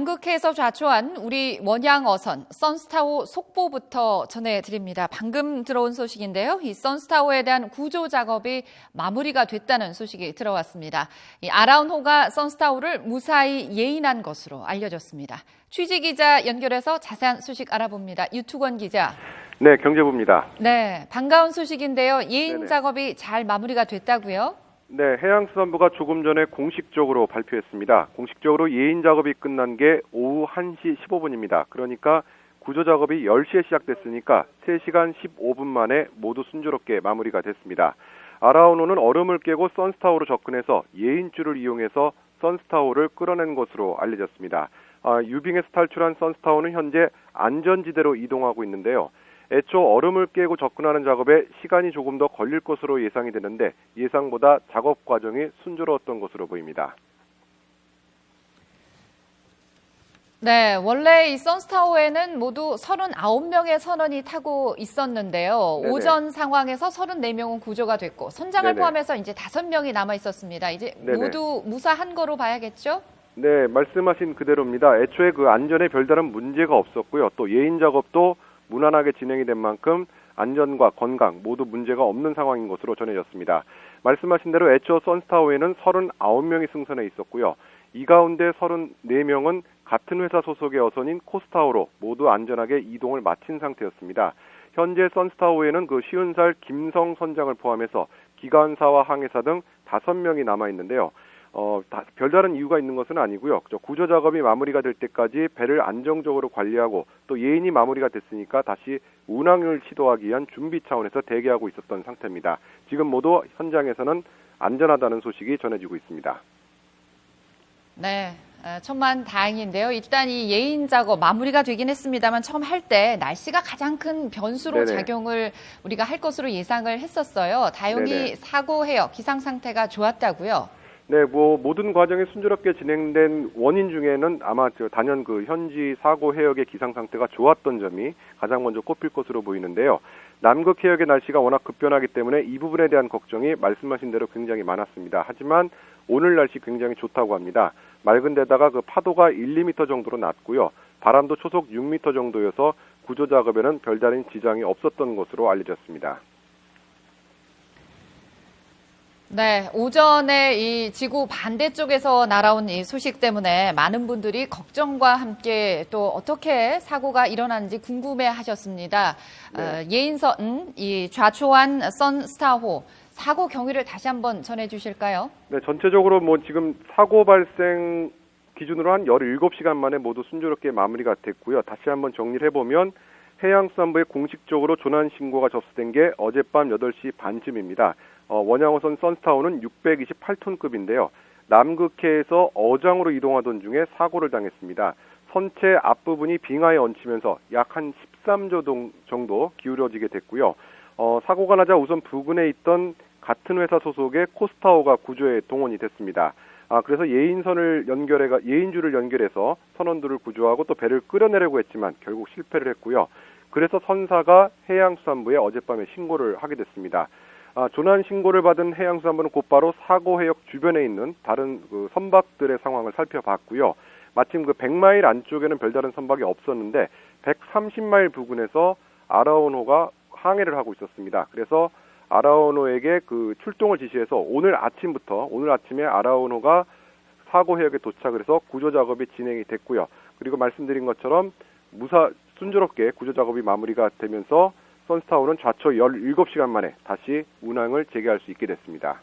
남극해에서 좌초한 우리 원양 어선 선스타워 속보부터 전해드립니다. 방금 들어온 소식인데요. 이 선스타워에 대한 구조 작업이 마무리가 됐다는 소식이 들어왔습니다. 이 아라운호가 선스타워를 무사히 예인한 것으로 알려졌습니다. 취재 기자 연결해서 자세한 소식 알아봅니다. 유투건 기자. 네, 경제부입니다. 네, 반가운 소식인데요. 예인 네네. 작업이 잘 마무리가 됐다고요? 네, 해양수산부가 조금 전에 공식적으로 발표했습니다. 공식적으로 예인 작업이 끝난 게 오후 1시 15분입니다. 그러니까 구조 작업이 10시에 시작됐으니까 3시간 15분 만에 모두 순조롭게 마무리가 됐습니다. 아라운호는 얼음을 깨고 선스타워로 접근해서 예인줄을 이용해서 선스타워를 끌어낸 것으로 알려졌습니다. 유빙에서 탈출한 선스타워는 현재 안전지대로 이동하고 있는데요. 애초 얼음을 깨고 접근하는 작업에 시간이 조금 더 걸릴 것으로 예상이 되는데 예상보다 작업 과정이 순조로웠던 것으로 보입니다. 네, 원래 이 선스타워에는 모두 39명의 선원이 타고 있었는데요. 네네. 오전 상황에서 34명은 구조가 됐고 선장을 네네. 포함해서 이제 5명이 남아 있었습니다. 이제 네네. 모두 무사한 거로 봐야겠죠? 네, 말씀하신 그대로입니다. 애초에 그 안전에 별다른 문제가 없었고요. 또 예인 작업도 무난하게 진행이 된 만큼 안전과 건강 모두 문제가 없는 상황인 것으로 전해졌습니다. 말씀하신 대로 애초 선스타워에는 39명이 승선해 있었고요. 이 가운데 34명은 같은 회사 소속의 어선인 코스타워로 모두 안전하게 이동을 마친 상태였습니다. 현재 선스타워에는 그 시운살 김성 선장을 포함해서 기관사와 항해사 등 5명이 남아 있는데요. 별다른 이유가 있는 것은 아니고요. 구조 작업이 마무리가 될 때까지 배를 안정적으로 관리하고 또 예인이 마무리가 됐으니까 다시 운항을 시도하기 위한 준비 차원에서 대기하고 있었던 상태입니다. 지금 모두 현장에서는 안전하다는 소식이 전해지고 있습니다. 네, 천만 다행인데요. 일단 이 예인 작업 마무리가 되긴 했습니다만 처음 할 때 날씨가 가장 큰 변수로 네네. 작용을 우리가 할 것으로 예상을 했었어요. 다행히 네네. 사고 해역, 기상 상태가 좋았다고요. 네, 모든 과정이 순조롭게 진행된 원인 중에는 아마 단연 그 현지 사고 해역의 기상 상태가 좋았던 점이 가장 먼저 꼽힐 것으로 보이는데요. 남극 해역의 날씨가 워낙 급변하기 때문에 이 부분에 대한 걱정이 말씀하신 대로 굉장히 많았습니다. 하지만 오늘 날씨 굉장히 좋다고 합니다. 맑은 데다가 그 파도가 1, 2m 정도로 낮고요. 바람도 초속 6m 정도여서 구조 작업에는 별다른 지장이 없었던 것으로 알려졌습니다. 네, 오전에 이 지구 반대쪽에서 날아온 이 소식 때문에 많은 분들이 걱정과 함께 또 어떻게 사고가 일어났는지 궁금해 하셨습니다. 네. 예인선, 이 좌초한 선스타호 사고 경위를 다시 한번 전해 주실까요? 네, 전체적으로 지금 사고 발생 기준으로 한 17시간 만에 모두 순조롭게 마무리가 됐고요. 다시 한번 정리를 해보면 해양수산부에 공식적으로 조난 신고가 접수된 게 어젯밤 8시 반쯤입니다. 원양어선 선스타워는 628톤급인데요. 남극해에서 어장으로 이동하던 중에 사고를 당했습니다. 선체 앞부분이 빙하에 얹히면서 약 한 13조 정도 기울어지게 됐고요. 사고가 나자 우선 부근에 있던 같은 회사 소속의 코스타워가 구조에 동원이 됐습니다. 그래서 예인줄을 연결해서 선원들을 구조하고 또 배를 끌어내려고 했지만 결국 실패를 했고요. 그래서 선사가 해양수산부에 어젯밤에 신고를 하게 됐습니다. 조난 신고를 받은 해양수산부는 곧바로 사고 해역 주변에 있는 다른 그 선박들의 상황을 살펴봤고요. 마침 그 100마일 안쪽에는 별다른 선박이 없었는데 130마일 부근에서 아라운호가 항해를 하고 있었습니다. 그래서 아라운호에게 그 출동을 지시해서 오늘 아침에 아라운호가 사고 해역에 도착을 해서 구조 작업이 진행이 됐고요. 그리고 말씀드린 것처럼 순조롭게 구조 작업이 마무리가 되면서 선스타워는 좌초 17시간 만에 다시 운항을 재개할 수 있게 됐습니다.